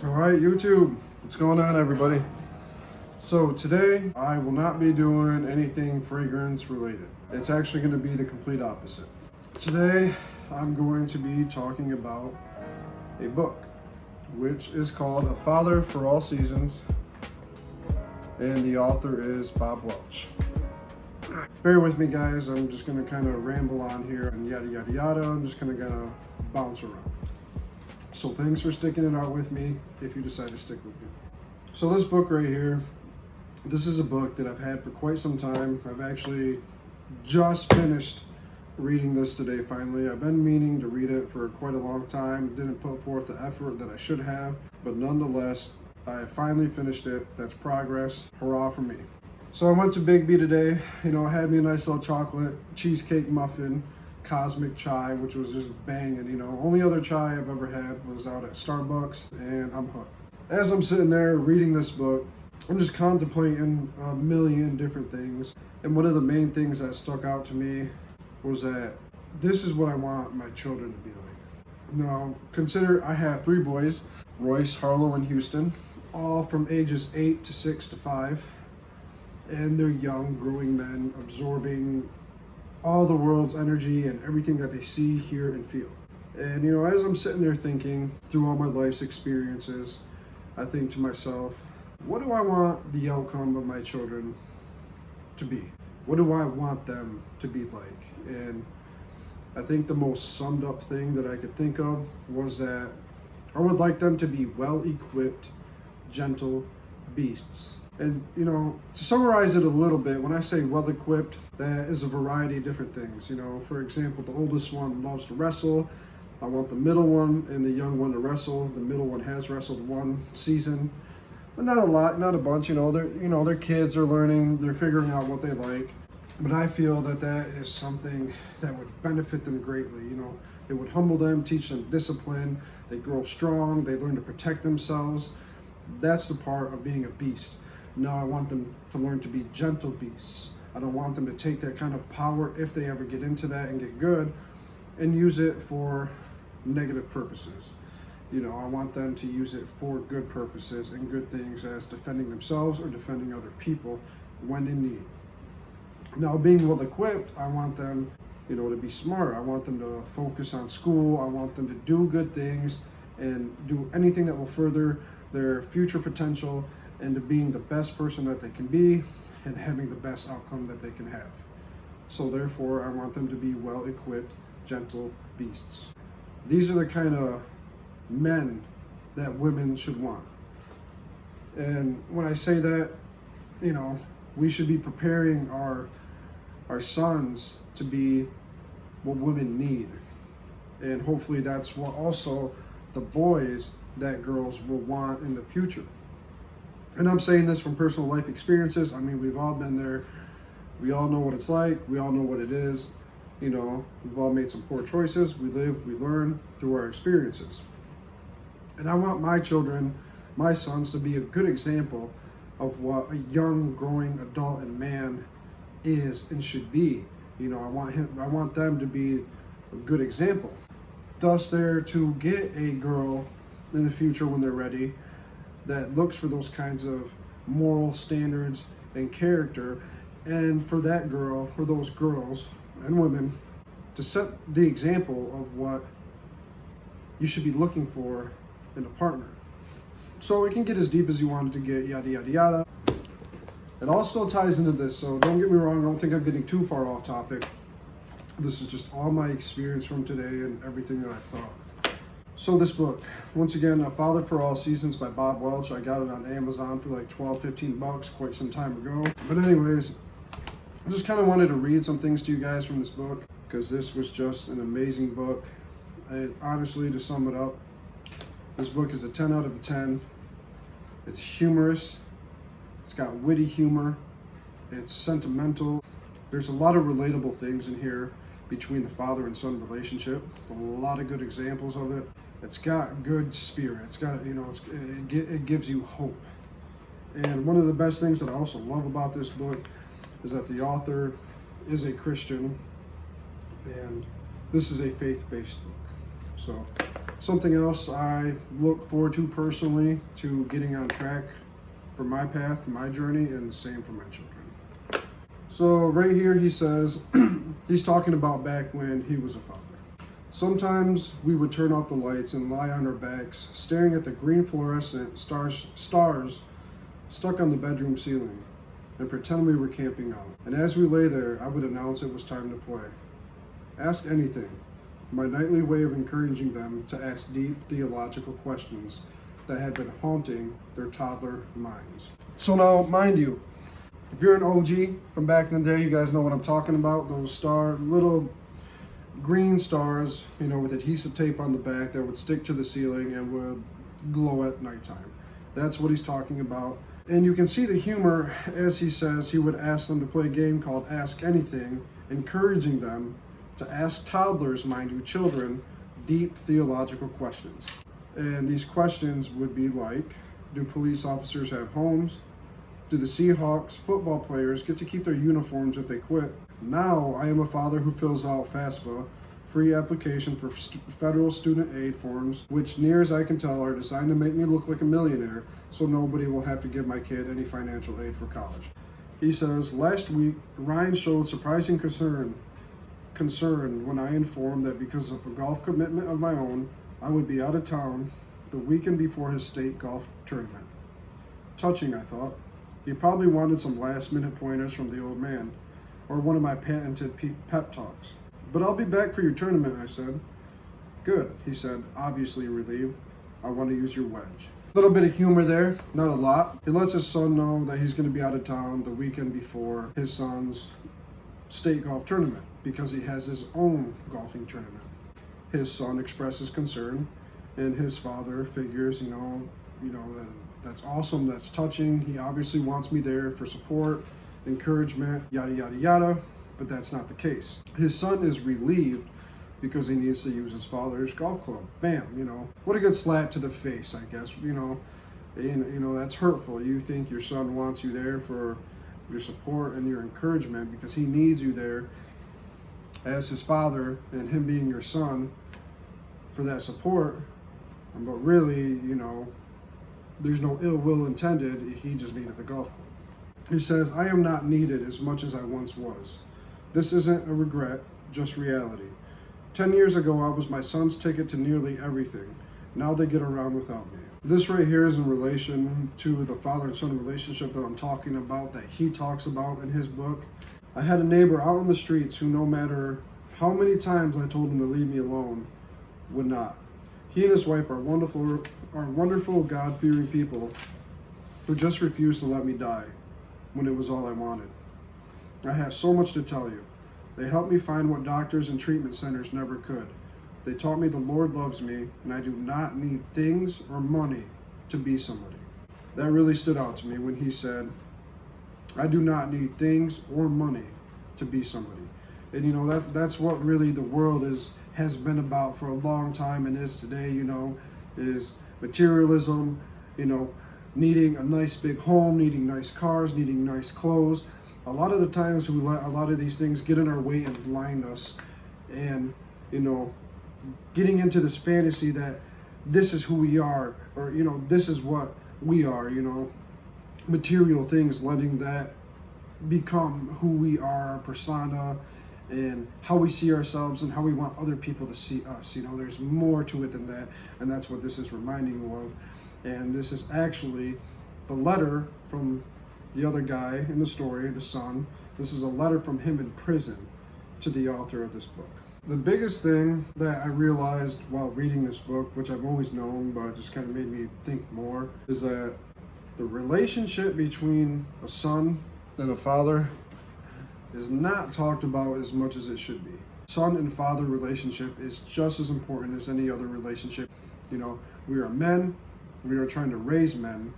All right, YouTube, what's going on, everybody? So today I will not be doing anything fragrance related. It's actually going to be the complete opposite. Today I'm going to be talking about a book which is called A Father for All Seasons, and the author is Bob Welch. Bear with me, guys. I'm just going to kind of ramble on here and yada yada yada. I'm just going to bounce around. So thanks for sticking it out with me if you decide to stick with me. So this book right here, this is a book that I've had for quite some time. I've actually just finished reading this today finally. I've been meaning to read it for quite a long time. Didn't put forth the effort that I should have, but nonetheless, I finally finished it. That's progress. Hurrah for me. So I went to Big B today. I had me a nice little chocolate cheesecake muffin, cosmic chai, which was just banging. Only other chai I've ever had was out at Starbucks, and I'm hooked. As I'm sitting there reading this book, I'm just contemplating a million different things, and one of the main things that stuck out to me was that this is what I want my children to be like. Now, consider I have 3 boys, Royce, Harlow, and Houston, all from ages 8 to 6 to 5, and they're young, growing men, absorbing all the world's energy and everything that they see, hear, and feel. And as I'm sitting there thinking through all my life's experiences, I think to myself, what do I want the outcome of my children to be? What do I want them to be like? And I think the most summed up thing that I could think of was that I would like them to be well-equipped, gentle beasts. And to summarize it a little bit, when I say well-equipped, that is a variety of different things. For example, the oldest one loves to wrestle. I want the middle one and the young one to wrestle. The middle one has wrestled one season, but not a lot, not a bunch. Their kids are learning, they're figuring out what they like. But I feel that is something that would benefit them greatly. It would humble them, teach them discipline. They grow strong. They learn to protect themselves. That's the part of being a beast. Now I want them to learn to be gentle beasts. I don't want them to take that kind of power, if they ever get into that and get good, and use it for negative purposes. I want them to use it for good purposes and good things, as defending themselves or defending other people when in need. Now, being well equipped, I want them, to be smart. I want them to focus on school. I want them to do good things and do anything that will further their future potential and to being the best person that they can be and having the best outcome that they can have. So therefore, I want them to be well-equipped, gentle beasts. These are the kind of men that women should want. And when I say that, we should be preparing our sons to be what women need. And hopefully that's what also the boys that girls will want in the future. And I'm saying this from personal life experiences. We've all been there. We all know what it's like. We all know what it is. We've all made some poor choices. We live, we learn through our experiences. And I want my children, my sons, to be a good example of what a young, growing adult and man is and should be. I want them to be a good example. Thus, they're to get a girl in the future when they're ready that looks for those kinds of moral standards and character, and for that girl, for those girls and women, to set the example of what you should be looking for in a partner. So it can get as deep as you want it to get, yada yada yada. It all still ties into this, so don't get me wrong, I don't think I'm getting too far off topic. This is just all my experience from today and everything that I thought. So this book, once again, A Father for All Seasons by Bob Welch. I got it on Amazon for like $12-15 quite some time ago. But anyways, I just kind of wanted to read some things to you guys from this book, because this was just an amazing book. Honestly, to sum it up, this book is a 10 out of 10. It's humorous. It's got witty humor. It's sentimental. There's a lot of relatable things in here between the father and son relationship. A lot of good examples of it. It's got good spirit. It's got, it gives you hope. And one of the best things that I also love about this book is that the author is a Christian, and this is a faith-based book. So Something else I look forward to personally, to getting on track for my path, my journey, and the same for my children. So right here he says, he's talking about back when he was a father. Sometimes we would turn off the lights and lie on our backs, staring at the green fluorescent stars stuck on the bedroom ceiling, and pretend we were camping out. And as we lay there, I would announce it was time to play. Ask anything. My nightly way of encouraging them to ask deep theological questions that had been haunting their toddler minds. So now, mind you, if you're an OG from back in the day, you guys know what I'm talking about. Those little green stars, with adhesive tape on the back that would stick to the ceiling and would glow at nighttime. That's what he's talking about. And you can see the humor as he says he would ask them to play a game called Ask Anything, encouraging them to ask toddlers, mind you, children, deep theological questions. And these questions would be like, do police officers have homes? Do the Seahawks football players get to keep their uniforms if they quit? Now I am a father who fills out FAFSA, free application for federal student aid forms, which near as I can tell are designed to make me look like a millionaire, so nobody will have to give my kid any financial aid for college. He says, last week, Ryan showed surprising concern when I informed that because of a golf commitment of my own, I would be out of town the weekend before his state golf tournament. Touching, I thought. He probably wanted some last-minute pointers from the old man, or one of my patented pep talks. But I'll be back for your tournament, I said. Good, he said, obviously relieved. I want to use your wedge. A little bit of humor there, not a lot. He lets his son know that he's going to be out of town the weekend before his son's state golf tournament because he has his own golfing tournament. His son expresses concern, and his father figures, that's awesome, that's touching. He obviously wants me there for support, encouragement, yada, yada, yada, but that's not the case. His son is relieved because he needs to use his father's golf club. Bam, what a good slap to the face, I guess. That's hurtful. You think your son wants you there for your support and your encouragement because he needs you there as his father and him being your son for that support. But really, there's no ill will intended. He just needed the golf club. He says, I am not needed as much as I once was. This isn't a regret, just reality. 10 years ago, I was my son's ticket to nearly everything. Now they get around without me. This right here is in relation to the father and son relationship that I'm talking about, that he talks about in his book. I had a neighbor out on the streets who, no matter how many times I told him to leave me alone, would not. He and his wife are wonderful, God-fearing people who just refused to let me die when it was all I wanted. I have so much to tell you. They helped me find what doctors and treatment centers never could. They taught me the Lord loves me, and I do not need things or money to be somebody. That really stood out to me when he said, I do not need things or money to be somebody. And that's what really the world has been about for a long time and is today, is materialism, needing a nice big home, needing nice cars, needing nice clothes. A lot of the times we let a lot of these things get in our way and blind us, and getting into this fantasy that this is who we are, or this is what we are, material things, letting that become who we are, our persona, and how we see ourselves and how we want other people to see us. There's more to it than that, and that's what this is reminding you of. And this is actually the letter from the other guy in the story, the son. This is a letter from him in prison to the author of this book. The biggest thing that I realized while reading this book, which I've always known, but it just kind of made me think more, is that the relationship between a son and a father is not talked about as much as it should be. Son and father relationship is just as important as any other relationship. We are men, we are trying to raise men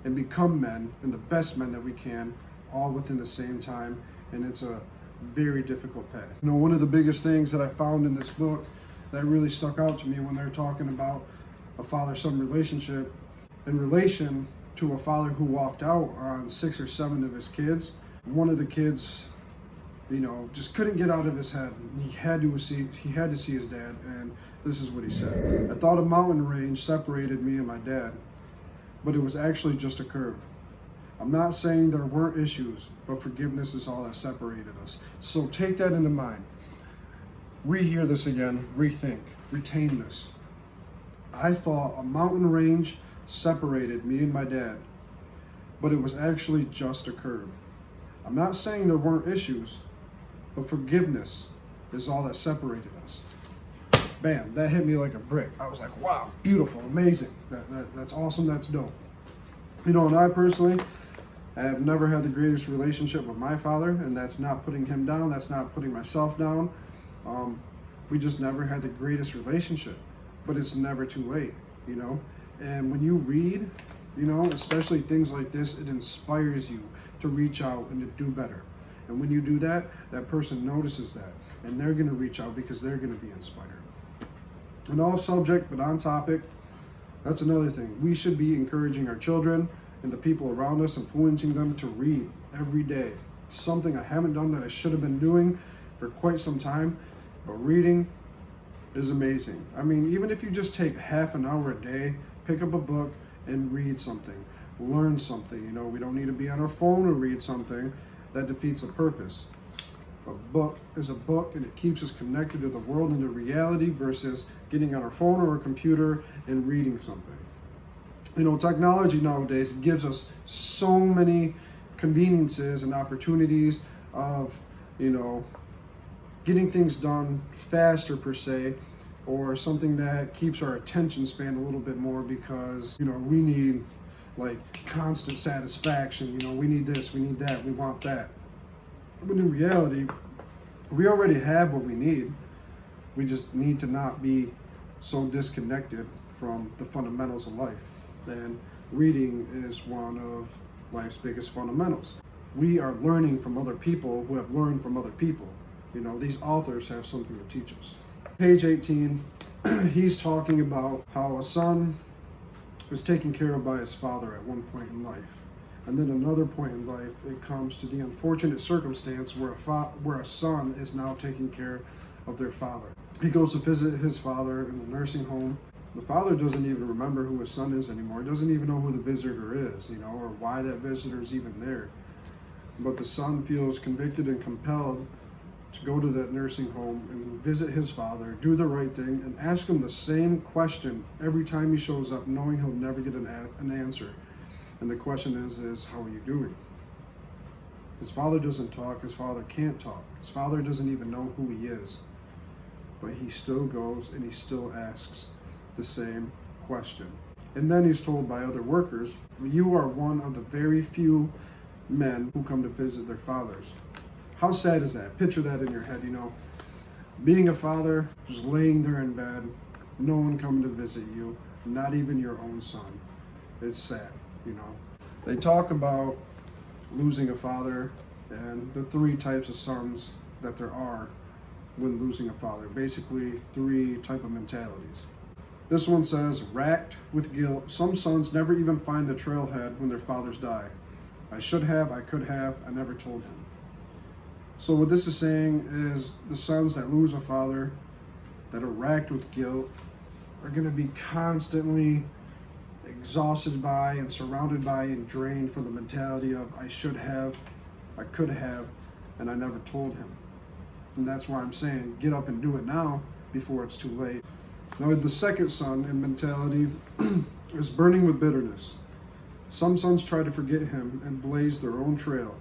and become men and the best men that we can, all within the same time, and it's a very difficult path. One of the biggest things that I found in this book that really stuck out to me when they're talking about a father-son relationship in relation to a father who walked out on 6 or 7 of his kids. One of the kids just couldn't get out of his head. He had to see his dad, and this is what he said. I thought a mountain range separated me and my dad, but it was actually just a curb. I'm not saying there weren't issues, but forgiveness is all that separated us. So take that into mind. Rehear this again, rethink, retain this. I thought a mountain range separated me and my dad, but it was actually just a curb. I'm not saying there weren't issues, but forgiveness is all that separated us. Bam, that hit me like a brick. I was like, wow, beautiful, amazing. That's awesome, that's dope. And I personally have never had the greatest relationship with my father, and that's not putting him down, that's not putting myself down. We just never had the greatest relationship, but it's never too late, And when you read, especially things like this, it inspires you to reach out and to do better. And when you do that, that person notices that, and they're going to reach out because they're going to be inspired. And off subject, but on topic, that's another thing. We should be encouraging our children and the people around us, influencing them to read every day. Something I haven't done that I should have been doing for quite some time, but reading is amazing. I mean, even if you just take half an hour a day, pick up a book and read something, learn something. We don't need to be on our phone to read something. That defeats the purpose. A book is a book, and it keeps us connected to the world and to reality versus getting on our phone or a computer and reading something. Technology nowadays gives us so many conveniences and opportunities of, getting things done faster per se, or something that keeps our attention span a little bit more because, we need like constant satisfaction. We need this, we need that, we want that. But in reality, we already have what we need. We just need to not be so disconnected from the fundamentals of life. And reading is one of life's biggest fundamentals. We are learning from other people who have learned from other people. These authors have something to teach us. Page 18, he's talking about how a son was taken care of by his father at one point in life. And then another point in life, it comes to the unfortunate circumstance where a son is now taking care of their father. He goes to visit his father in the nursing home. The father doesn't even remember who his son is anymore. Doesn't even know who the visitor is, or why that visitor is even there. But the son feels convicted and compelled to go to that nursing home and visit his father, do the right thing, and ask him the same question every time he shows up, knowing he'll never get an answer. And the question is, how are you doing? His father doesn't talk, his father can't talk. His father doesn't even know who he is. But he still goes and he still asks the same question. And then he's told by other workers, you are one of the very few men who come to visit their fathers. How sad is that? Picture that in your head, being a father, just laying there in bed, no one coming to visit you, not even your own son. It's sad, They talk about losing a father and the 3 types of sons that there are when losing a father. Basically, 3 type of mentalities. This one says, racked with guilt, some sons never even find the trailhead when their fathers die. I should have, I could have, I never told him. So what this is saying is the sons that lose a father, that are racked with guilt, are going to be constantly exhausted by and surrounded by and drained from the mentality of I should have, I could have, and I never told him. And that's why I'm saying get up and do it now before it's too late. Now the second son in mentality is burning with bitterness. Some sons try to forget him and blaze their own trail,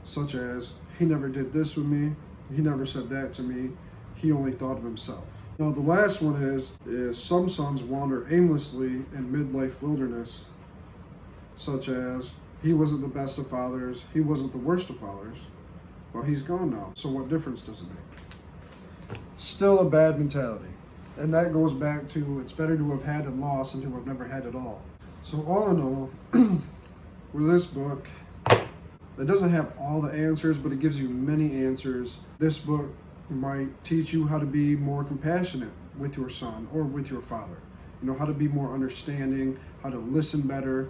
such as, he never did this with me, he never said that to me, he only thought of himself. Now the last one is some sons wander aimlessly in midlife wilderness, such as, he wasn't the best of fathers, he wasn't the worst of fathers, well he's gone now, so what difference does it make? Still a bad mentality. And that goes back to, it's better to have had and lost than to have never had it all. So all in all, with this book, that doesn't have all the answers, but it gives you many answers. This book might teach you how to be more compassionate with your son or with your father. How to be more understanding, how to listen better,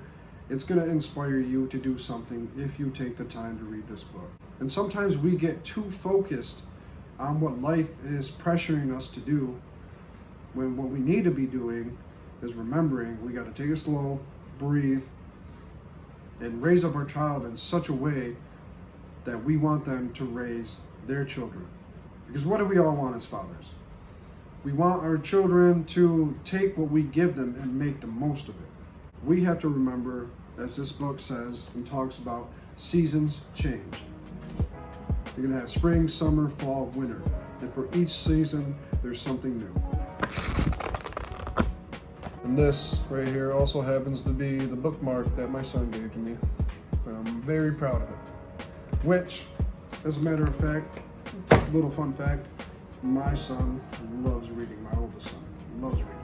It's going to inspire you to do something if you take the time to read this book. And sometimes we get too focused on what life is pressuring us to do, when what we need to be doing is remembering we got to take it slow, breathe, and raise up our child in such a way that we want them to raise their children. Because what do we all want as fathers? We want our children to take what we give them and make the most of it. We have to remember, as this book says and talks about, seasons change. You're gonna have spring, summer, fall, winter. And for each season, there's something new. And this right here also happens to be the bookmark that my son gave to me. And I'm very proud of it. Which, as a matter of fact, little fun fact, my son loves reading. My oldest son loves reading.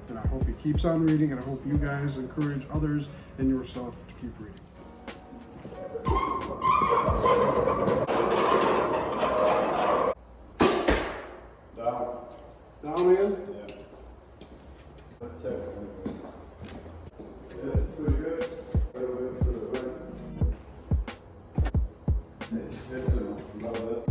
And I hope he keeps on reading, and I hope you guys encourage others and yourself to keep reading. Down. Down in? Yeah. Let's check. Yes, pretty good. A little bit to the right. Yes, love that.